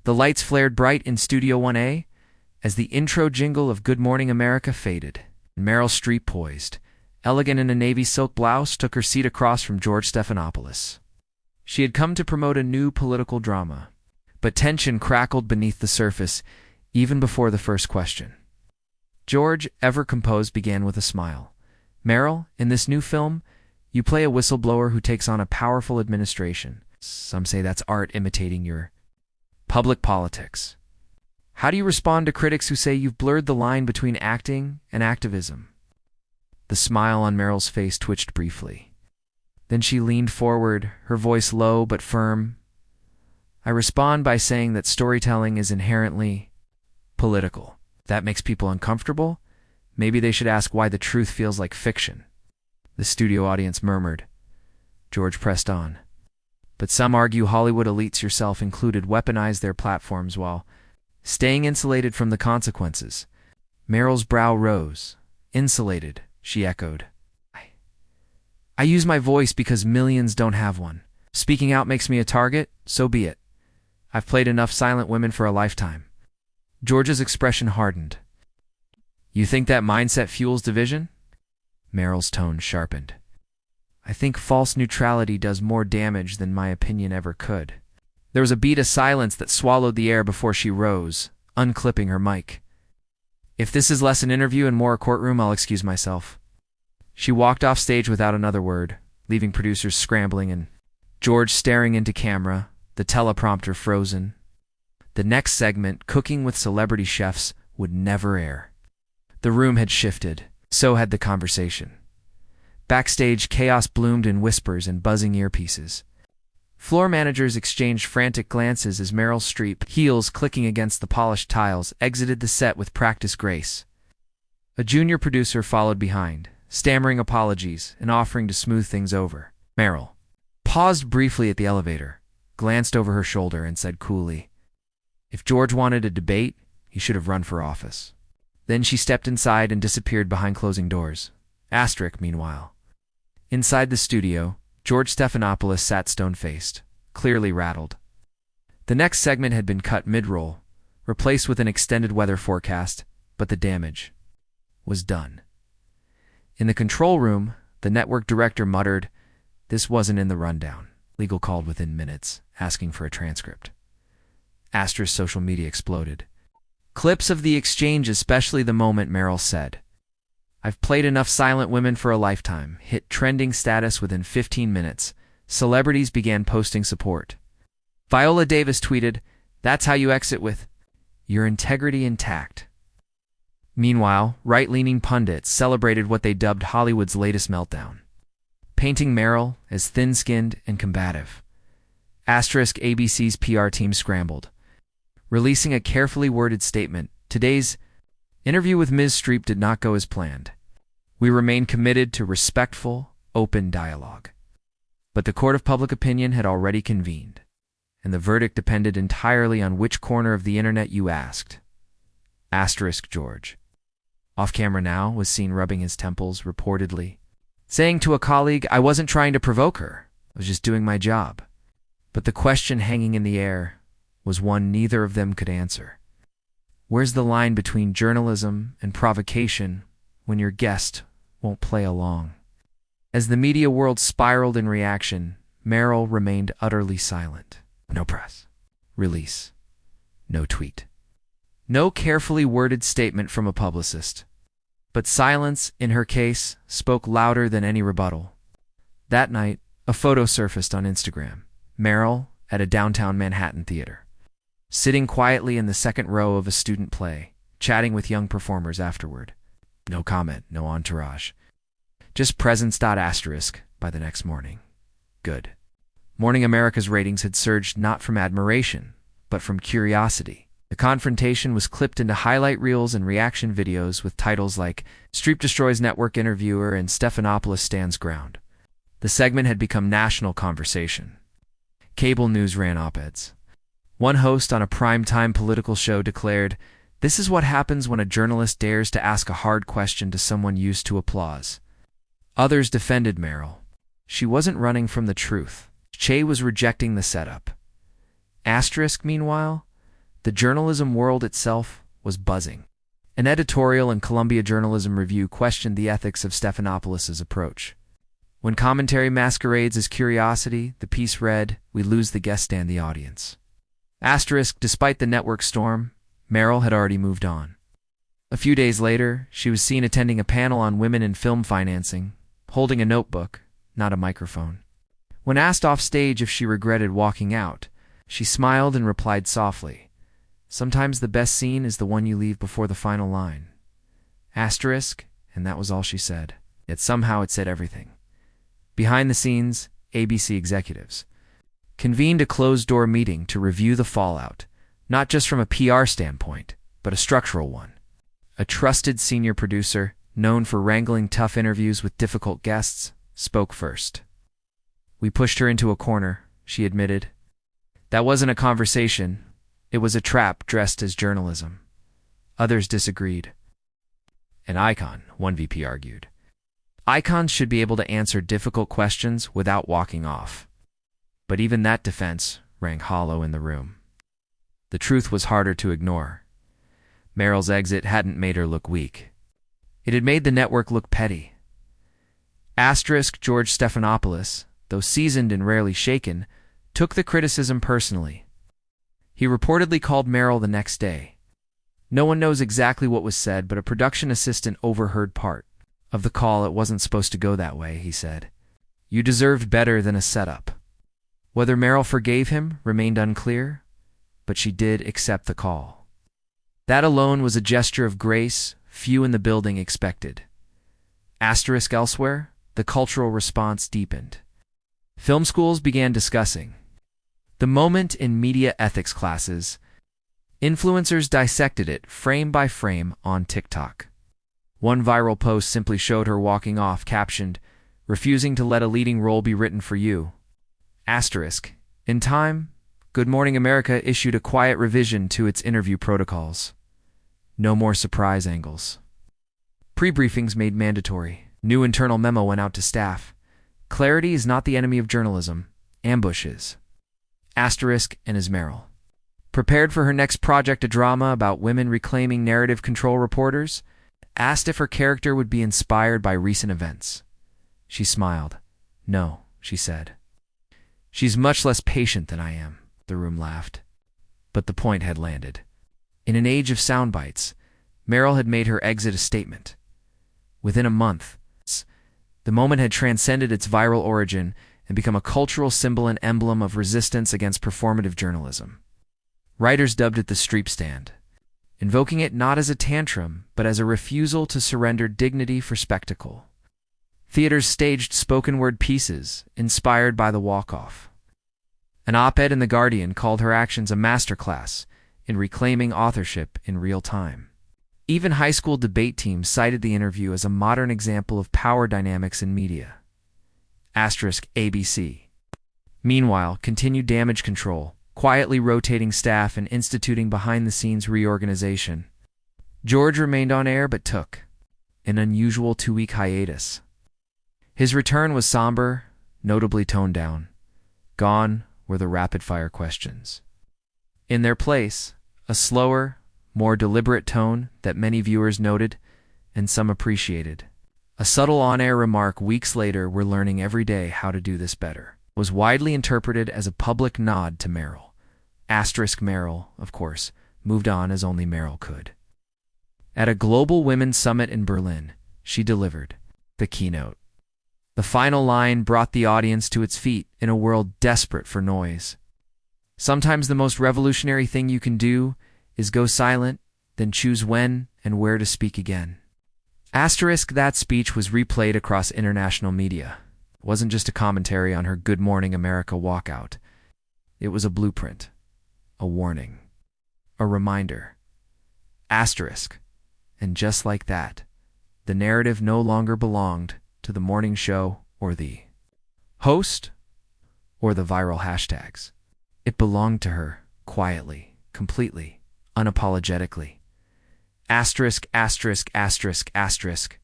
The lights flared bright in Studio 1A as the intro jingle of Good Morning America faded. Meryl Streep, poised, elegant in a navy silk blouse, took her seat across from George Stephanopoulos. She had come to promote a new political drama, but tension crackled beneath the surface even before the first question. George, ever composed, began with a smile. "Meryl, in this new film, you play a whistleblower who takes on a powerful administration. Some say that's art imitating your public politics. How do you respond to critics who say you've blurred the line between acting and activism?" The smile on Meryl's face twitched briefly. Then she leaned forward, her voice low but firm. "I respond by saying that storytelling is inherently political. If that makes people uncomfortable, maybe they should ask why the truth feels like fiction." The studio audience murmured. George pressed on. "But some argue Hollywood elites, yourself included, weaponize their platforms while staying insulated from the consequences." Meryl's brow rose. "Insulated," she echoed. I use my voice because millions don't have one. Speaking out makes me a target, so be it. I've played enough silent women for a lifetime." George's expression hardened. "You think that mindset fuels division?" Meryl's tone sharpened. "I think false neutrality does more damage than my opinion ever could." There was a beat of silence that swallowed the air before she rose, unclipping her mic. "If this is less an interview and more a courtroom, I'll excuse myself." She walked off stage without another word, leaving producers scrambling and George staring into camera, the teleprompter frozen. The next segment, Cooking with Celebrity Chefs, would never air. The room had shifted. So had the conversation. Backstage, chaos bloomed in whispers and buzzing earpieces. Floor managers exchanged frantic glances as Meryl Streep, heels clicking against the polished tiles, exited the set with practiced grace. A junior producer followed behind, stammering apologies and offering to smooth things over. Meryl paused briefly at the elevator, glanced over her shoulder, and said coolly, "If George wanted a debate, he should have run for office." Then she stepped inside and disappeared behind closing doors. Meanwhile. Inside the studio, George Stephanopoulos sat stone-faced, clearly rattled. The next segment had been cut mid-roll, replaced with an extended weather forecast, but the damage was done. In the control room, the network director muttered, "This wasn't in the rundown." Legal called within minutes, asking for a transcript. Astra's social media exploded. Clips of the exchange, especially the moment Meryl said, "I've played enough silent women for a lifetime," hit trending status within 15 minutes. Celebrities began posting support. Viola Davis tweeted, "That's how you exit with your integrity intact." Meanwhile, right-leaning pundits celebrated what they dubbed Hollywood's latest meltdown, painting Meryl as thin-skinned and combative. ABC's PR team scrambled, releasing a carefully worded statement. "Today's interview with Ms. Streep did not go as planned. We remain committed to respectful, open dialogue." But the court of public opinion had already convened, and the verdict depended entirely on which corner of the internet you asked. George, off camera now, was seen rubbing his temples, reportedly saying to a colleague, "I wasn't trying to provoke her. I was just doing my job." But the question hanging in the air was one neither of them could answer. Where's the line between journalism and provocation when your guest won't play along? As the media world spiraled in reaction, Meryl remained utterly silent. No press release, no tweet, no carefully worded statement from a publicist. But silence, in her case, spoke louder than any rebuttal. That night, a photo surfaced on Instagram. Meryl at a downtown Manhattan theater, sitting quietly in the second row of a student play, chatting with young performers afterward. No comment, no entourage. Just presence. By the next morning. Good. Morning America's ratings had surged not from admiration, but from curiosity. The confrontation was clipped into highlight reels and reaction videos with titles like "Streep Destroys Network Interviewer" and "Stephanopoulos Stands Ground." The segment had become national conversation. Cable news ran op-eds. One host on a prime-time political show declared, "This is what happens when a journalist dares to ask a hard question to someone used to applause." Others defended Meryl. She wasn't running from the truth. Che was rejecting the setup. Meanwhile, The journalism world itself was buzzing. An editorial in Columbia Journalism Review questioned the ethics of Stephanopoulos' approach. When commentary masquerades as curiosity, the piece read, "We lose the guest and the audience." Asterisk, despite the network storm, Meryl had already moved on. A few days later, she was seen attending a panel on women in film financing, holding a notebook, not a microphone. When asked off stage if she regretted walking out, she smiled and replied softly, "Sometimes the best scene is the one you leave before the final line." Asterisk, and that was all she said. Yet somehow it said everything. Behind the scenes, ABC executives convened a closed-door meeting to review the fallout, not just from a PR standpoint, but a structural one. A trusted senior producer, known for wrangling tough interviews with difficult guests, spoke first. "We pushed her into a corner," she admitted. "That wasn't a conversation. It was a trap dressed as journalism." Others disagreed. "An icon," one VP argued. "Icons should be able to answer difficult questions without walking off." But even that defense rang hollow in the room. The truth was harder to ignore. Meryl's exit hadn't made her look weak. It had made the network look petty. Asterisk, George Stephanopoulos, though seasoned and rarely shaken, took the criticism personally. He reportedly called Meryl the next day. No one knows exactly what was said, but a production assistant overheard part of the call. "It wasn't supposed to go that way," he said. "You deserved better than a setup." Whether Meryl forgave him remained unclear, but she did accept the call. That alone was a gesture of grace few in the building expected. Asterisk, elsewhere, the cultural response deepened. Film schools began discussing the moment in media ethics classes. Influencers dissected it frame by frame on TikTok. One viral post simply showed her walking off, captioned, "Refusing to let a leading role be written for you." Asterisk. In time, Good Morning America issued a quiet revision to its interview protocols. No more surprise angles. Pre-briefings made mandatory. New internal memo went out to staff. Clarity is not the enemy of journalism. Ambush is. Asterisk, and as Meryl prepared for her next project, a drama about women reclaiming narrative control, reporters asked if her character would be inspired by recent events. She smiled. "No," she said. "She's much less patient than I am," the room laughed. But the point had landed. In an age of sound bites, Meryl had made her exit a statement. Within a month, the moment had transcended its viral origin and become a cultural symbol and emblem of resistance against performative journalism. Writers dubbed it the Streep stand, invoking it not as a tantrum, but as a refusal to surrender dignity for spectacle. Theaters staged spoken-word pieces inspired by the walk-off. An op-ed in The Guardian called her actions a masterclass in reclaiming authorship in real time. Even high school debate teams cited the interview as a modern example of power dynamics in media. Asterisk, ABC. Meanwhile, continued damage control, quietly rotating staff and instituting behind-the-scenes reorganization. George remained on air but took an unusual 2-week hiatus. His return was somber, notably toned down. Gone were the rapid-fire questions. In their place, a slower, more deliberate tone that many viewers noted and some appreciated. A subtle on-air remark weeks later, "We're learning every day how to do this better," was widely interpreted as a public nod to Meryl. Asterisk, Meryl, of course, moved on as only Meryl could. At a global women's summit in Berlin, she delivered the keynote. The final line brought the audience to its feet in a world desperate for noise. Sometimes the most revolutionary thing you can do is go silent, then choose when and where to speak again. Asterisk, that speech was replayed across international media. It wasn't just a commentary on her Good Morning America walkout. It was a blueprint, a warning, a reminder. Asterisk. And just like that, the narrative no longer belonged to the morning show or the host or the viral hashtags. It belonged to her, quietly, completely, unapologetically. Asterisk, asterisk, asterisk, asterisk.